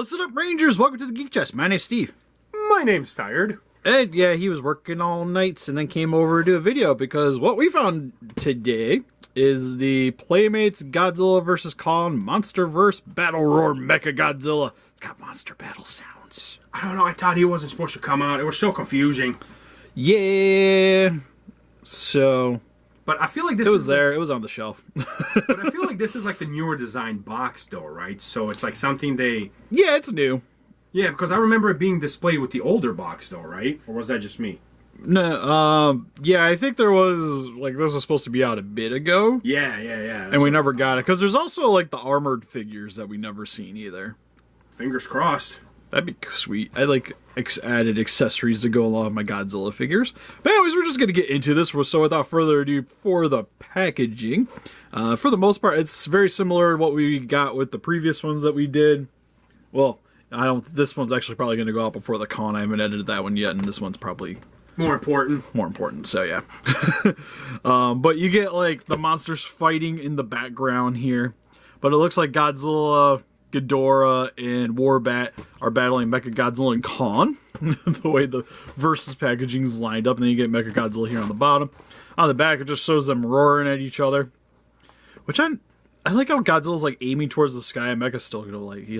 Listen up, Rangers. Welcome to the Geek Chest. My name's Steve. My name's Tired. And yeah, he was working all nights and then came over to do a video because what we found today is the Playmates Godzilla vs. Kong Monsterverse Battle Roar MechaGodzilla. It's got monster battle sounds. I don't know, I thought he wasn't supposed to come out. It was so confusing. Yeah. So... But I feel like this It was there. It was on the shelf. But I feel like this is like the newer design box though, right? So it's like something they... Yeah, it's new. Yeah, because I remember it being displayed with the older box though, right? Or was that just me? No, yeah, I think there was, like, this was supposed to be out a bit ago. Yeah. And we never got it. Because there's also, like, the armored figures that we never seen either. Fingers crossed. That'd be sweet. I like added accessories to go along with my Godzilla figures. But anyways, we're just going to get into this. So without further ado, for the packaging, for the most part, it's very similar to what we got with the previous ones that we did. Well, this one's actually probably going to go out before the con. I haven't edited that one yet, and this one's probably... More important, so yeah. But you get, like, the monsters fighting in the background here. But it looks like Godzilla, Ghidorah, and Warbat are battling MechaGodzilla and Kong. The way the versus packaging is lined up. And then you get MechaGodzilla here on the bottom. On the back, it just shows them roaring at each other. Which I like how Godzilla's, like, aiming towards the sky. And Mecha's still gonna, he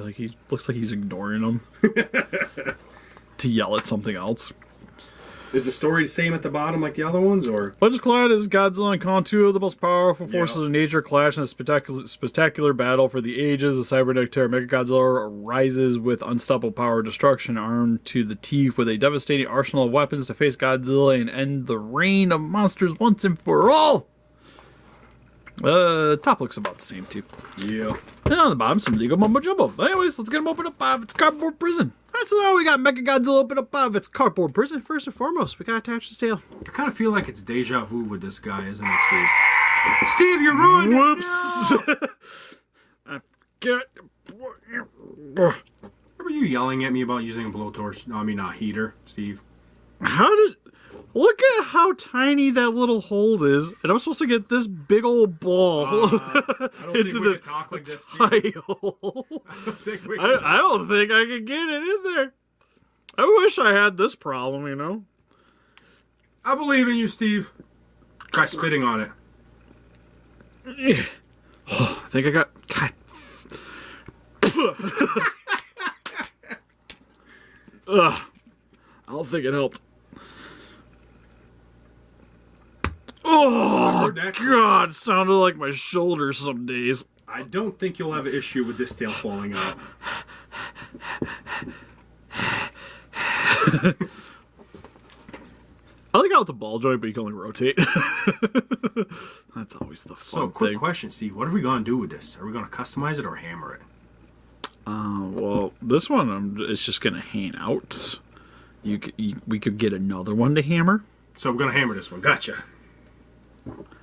looks like he's ignoring them. To yell at something else. Is the story the same at the bottom like the other ones, or? Legend Collide is Godzilla and Kong, two of the most powerful forces of nature, clash in a spectacular battle for the ages. The cybernetic terror MechaGodzilla rises with unstoppable power and destruction, armed to the teeth with a devastating arsenal of weapons to face Godzilla and end the reign of monsters once and for all. Top looks about the same, too. Yeah. And on the bottom, some legal mumbo-jumbo. But anyways, let's get him open up out of its cardboard prison. Alright, so now we got MechaGodzilla open up out of its cardboard prison. First and foremost, we gotta attach the tail. I kind of feel like it's deja vu with this guy, isn't it, Steve? Steve, you're ruining Whoops! it. I forgot. Remember you yelling at me about using a blowtorch? No, I mean, heater, Steve. How did... Look at how tiny that little hole is, and I'm supposed to get this big old ball into this tiny hole. I don't think I can get it in there. I wish I had this problem, you know? I believe in you, Steve. Try spitting on it. I think I got... God. Ugh. I don't think it helped. Oh, God, sounded like my shoulders some days. I don't think you'll have an issue with this tail falling out. I like how it's a ball joint, but you can only rotate. That's always the fun thing. So, quick question, Steve. What are we going to do with this? Are we going to customize it or hammer it? Well, this one, it's just going to hang out. We could get another one to hammer. So we're going to hammer this one. Gotcha.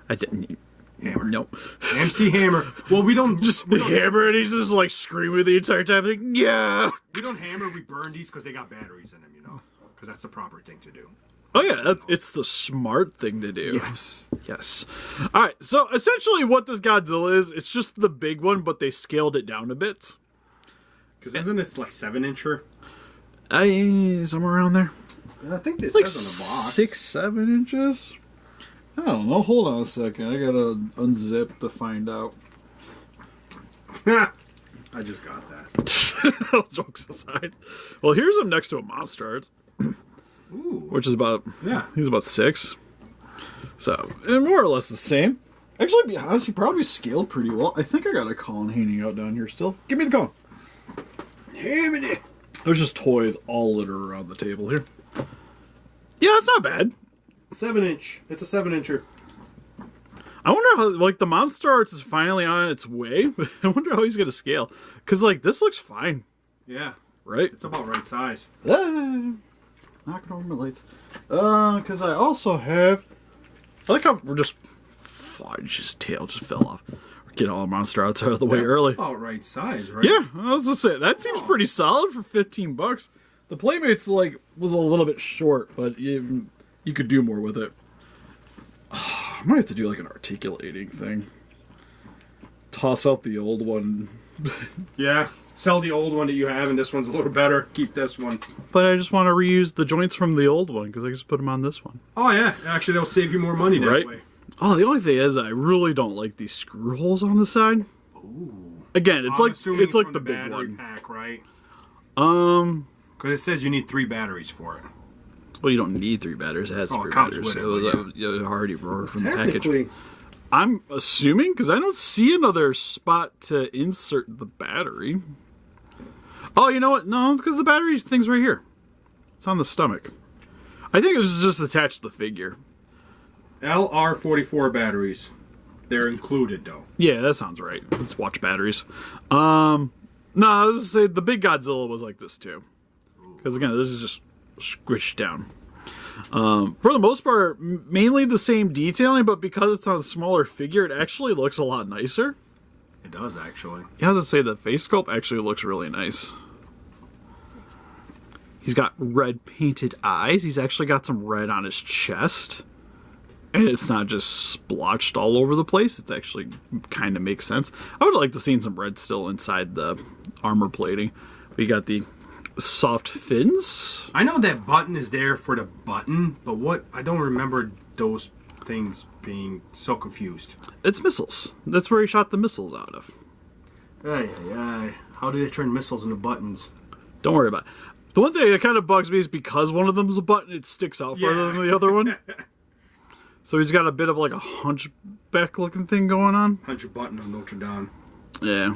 I didn't hammer. Nope. MC Hammer. Well, we don't hammer, and he's just like screaming the entire time. Like, yeah. We don't hammer. We burn these because they got batteries in them. You know, because that's the proper thing to do. Oh yeah, it's the smart thing to do. Yes. All right. So essentially, what this Godzilla is, it's just the big one, but they scaled it down a bit. Because isn't this like 7-incher? Somewhere around there. I think this like says on the box 6, 7 inches. I don't know. Hold on a second. I gotta unzip to find out. I just got that. Jokes aside. Well, here's him next to a monster arts. Ooh. Which is about... Yeah. He's about 6. So, and more or less the same. Actually, to be honest, he probably scaled pretty well. I think I got a Colin hanging out down here still. Give me the Colin. Hammer it. There's just toys all littered around the table here. Yeah, it's not bad. 7-inch. It's a 7-incher. I wonder how, like, the Monster Arts is finally on its way. I wonder how he's going to scale. Because, like, this looks fine. Yeah. Right? It's about right size. Knocking over my lights. Because I also have... I like how we're just... Fudge, his tail just fell off. We're getting all the Monster Arts out of the way early. That's about right size, right? Yeah, I was going to say, that seems pretty solid for $15. The Playmates, like, was a little bit short, but you could do more with it. I might have to do, like, an articulating thing. Toss out the old one. Yeah. Sell the old one that you have, and this one's a little better. Keep this one. But I just want to reuse the joints from the old one because I just put them on this one. Oh yeah, actually they'll save you more money that way. Oh, the only thing is I really don't like these screw holes on the side. Ooh. Again, it's like the big battery one. pack, right? Because it says you need 3 batteries for it. Well, you don't need 3 batteries. It has 3 batteries. It was already wrote from the package. I'm assuming because I don't see another spot to insert the battery. Oh, you know what? No, it's because the battery thing's right here. It's on the stomach. I think it was just attached to the figure. LR44 batteries. They're included, though. Yeah, that sounds right. Let's watch batteries. No, I was going to say the big Godzilla was like this, too. Because, again, this is just squished down. For the most part, mainly the same detailing, but because it's on a smaller figure, it actually looks a lot nicer. It does, actually. Yeah, I was going to say the face sculpt actually looks really nice. He's got red painted eyes. He's actually got some red on his chest. And it's not just splotched all over the place. It actually kind of makes sense. I would like to see some red still inside the armor plating. We got the soft fins. I know that button is there for the button, but what? I don't remember those things being so confused. It's missiles. That's where he shot the missiles out of. How do they turn missiles into buttons? Don't worry about it. The one thing that kind of bugs me is because one of them is a button, it sticks out further than the other one. So he's got a bit of like a hunchback looking thing going on. Hunch button of Notre Dame. Yeah.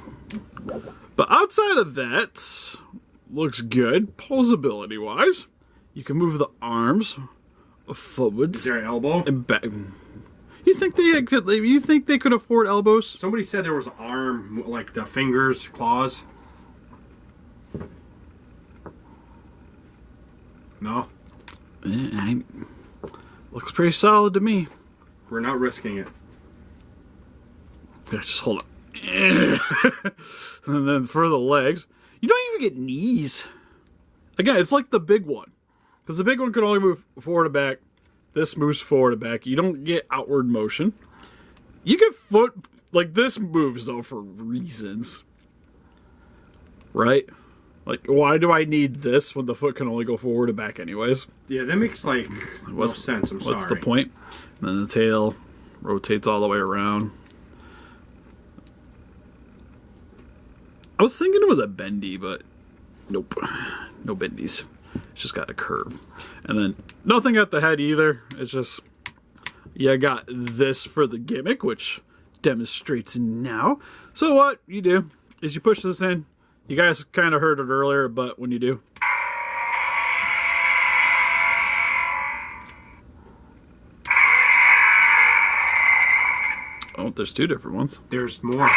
But outside of that, looks good. Poseability wise. You can move the arms forwards. Is there an elbow? And back. You think they could afford elbows? Somebody said there was an arm, like the fingers, claws. No? Looks pretty solid to me. We're not risking it. Yeah, just hold on. And then for the legs, you don't even get knees. Again, it's like the big one. Because the big one can only move forward and back. This moves forward and back. You don't get outward motion. You get foot... Like, this moves, though, for reasons. Right? Like, why do I need this when the foot can only go forward and back anyways? Yeah, that makes, like, no sense. I'm sorry. What's the point? And then the tail rotates all the way around. I was thinking it was a bendy, but nope. No bendies. It's just got a curve. And then nothing at the head either. It's just, you got this for the gimmick, which demonstrates now. So what you do is you push this in. You guys kind of heard it earlier, but when you do, oh, there's 2 different ones. There's more.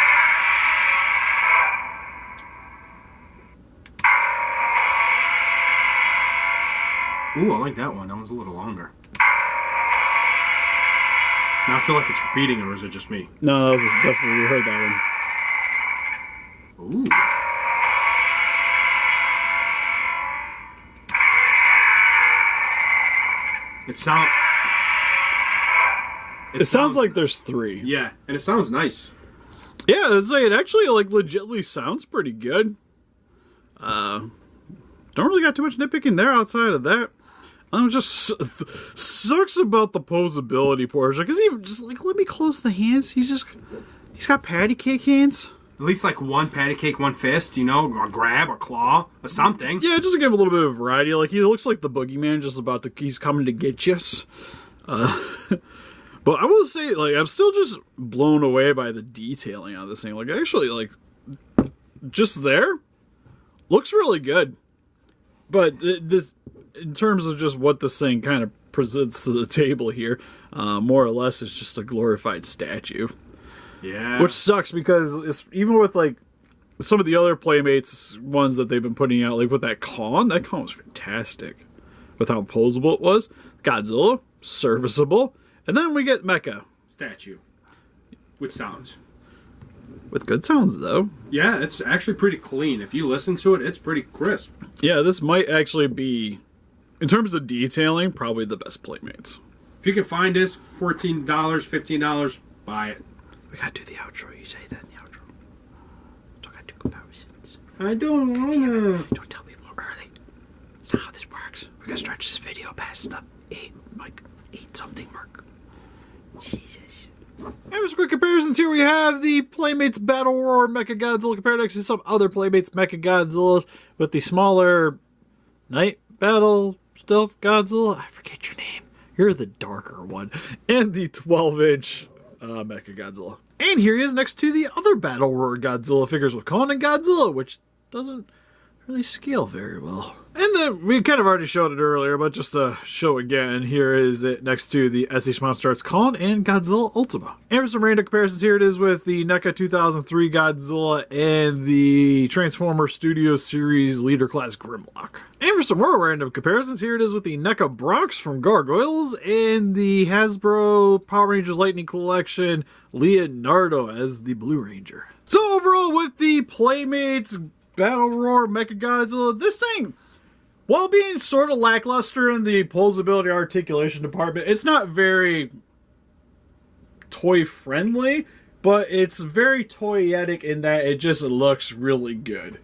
Ooh, I like that one. That one's a little longer. Now I feel like it's repeating, or is it just me? No, that was definitely, we heard that one. Ooh. It sounds like there's 3. Yeah, and it sounds nice. Yeah, it actually like legitly sounds pretty good. Don't really got too much nitpicking there outside of that. Just sucks about the poseability portion because even just like let me close the hands. He's got patty cake hands. At least like one patty cake, one fist, you know, a grab, a claw, or something. Yeah, just to give him a little bit of variety. Like he looks like the boogeyman, he's coming to get you. But I will say, like, I'm still just blown away by the detailing on this thing. Like, actually, like, just there, looks really good. But this, in terms of just what this thing kind of presents to the table here, more or less, it's just a glorified statue. Yeah. Which sucks because it's, even with, like, some of the other Playmates ones that they've been putting out, like with that Kong was fantastic. With how posable it was. Godzilla, serviceable. And then we get Mecha. Statue. With sounds. With good sounds, though. Yeah, it's actually pretty clean. If you listen to it, it's pretty crisp. Yeah, this might actually be, in terms of detailing, probably the best Playmates. If you can find this, $14, $15, buy it. We gotta do the outro. You say that in the outro. Don't gotta do comparisons. I don't wanna. Don't tell people early. That's not how this works. We're gonna stretch this video past the 8 something mark. Jesus. And for some quick comparisons, here we have the Playmates Battle Roar MechaGodzilla compared to some other Playmates MechaGodzillas with the smaller Night Battle Stealth Godzilla. I forget your name. You're the darker one. And the 12-inch MechaGodzilla. And here he is next to the other Battle Roar Godzilla figures with Kong and Godzilla, which doesn't really scale very well. And then we kind of already showed it earlier, but just to show again, here is it next to the SH Monster Arts Kong and Godzilla Ultima. And for some random comparisons, here it is with the NECA 2003 Godzilla and the Transformer Studios series Leader Class Grimlock. And for some more random comparisons, here it is with the NECA Bronx from Gargoyles and the Hasbro Power Rangers Lightning Collection Leonardo as the Blue Ranger. So overall, with the Playmates Battle Roar MechaGodzilla, this thing, while being sort of lackluster in the Poseability articulation department, it's not very toy-friendly, but it's very toyetic in that it just looks really good.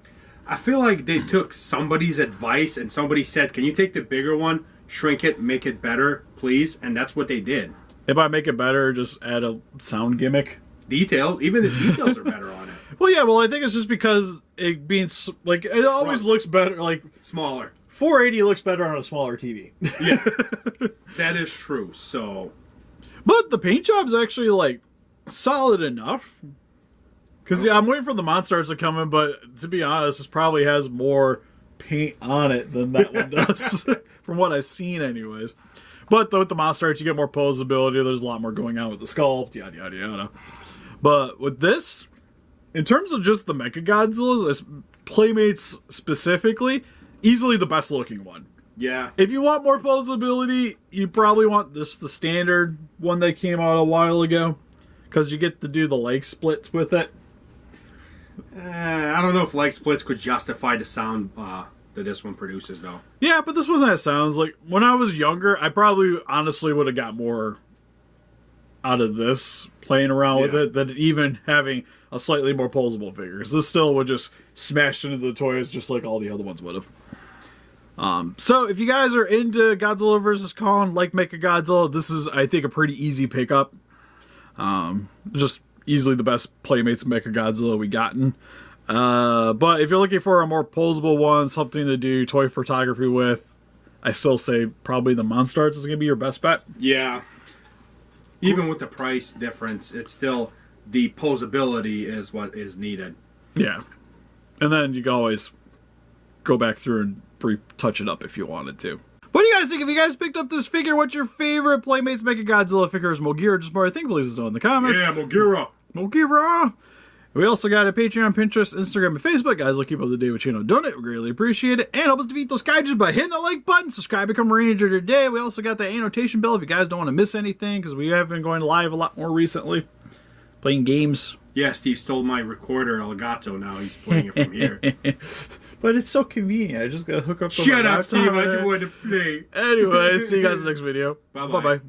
I feel like they took somebody's advice and somebody said, can you take the bigger one, shrink it, make it better, please? And that's what they did. If I make it better, just add a sound gimmick. Details, even the details are better on it. Well, yeah, well, I think it's just because it being, like, it always looks better, like... Smaller. 480 looks better on a smaller TV. Yeah, that is true, so... But the paint job's actually, like, solid enough. Because, yeah, I'm waiting for the Monster Arts to come in, but to be honest, this probably has more paint on it than that one does. From what I've seen, anyways. But with the Monster Arts, you get more posability. There's a lot more going on with the sculpt, yada, yada, yada. But with this, in terms of just the MechaGodzillas, Playmates specifically, easily the best looking one. Yeah. If you want more posability, you probably want the standard one that came out a while ago. Because you get to do the leg splits with it. I don't know if leg splits could justify the sound that this one produces, though. Yeah, but this one has sounds. Like, when I was younger, I probably honestly would have got more out of this playing around with it than even having a slightly more posable figures. This still would just smash into the toys just like all the other ones would have. So if you guys are into Godzilla vs. Kong, like MechaGodzilla, this is, I think, a pretty easy pickup. Just easily the best Playmates MechaGodzilla we gotten. But if you're looking for a more posable one, something to do toy photography with, I still say probably the Monster Arts is going to be your best bet. Yeah. Even with the price difference, it's still the posability is what is needed. Yeah. And then you can always go back through and retouch it up if you wanted to. What do you guys think? If you guys picked up this figure, what's your favorite Playmates MechaGodzilla figure? Is Mogira just more? I think please know in the comments. Yeah, Mogira. Mogira. We also got a Patreon, Pinterest, Instagram, and Facebook. Guys, look, keep up to date with Donate. We greatly appreciate it. And help us defeat those kaijus by hitting the like button. Subscribe, become a Ranger today. We also got the annotation bell if you guys don't want to miss anything, because we have been going live a lot more recently. Playing games. Yeah, Steve stole my recorder Elgato. Now he's playing it from here. But it's so convenient. I just got to hook up to Shut up, Steve. I just want to play. Anyway, see you guys in the next video. Bye-bye. Bye-bye.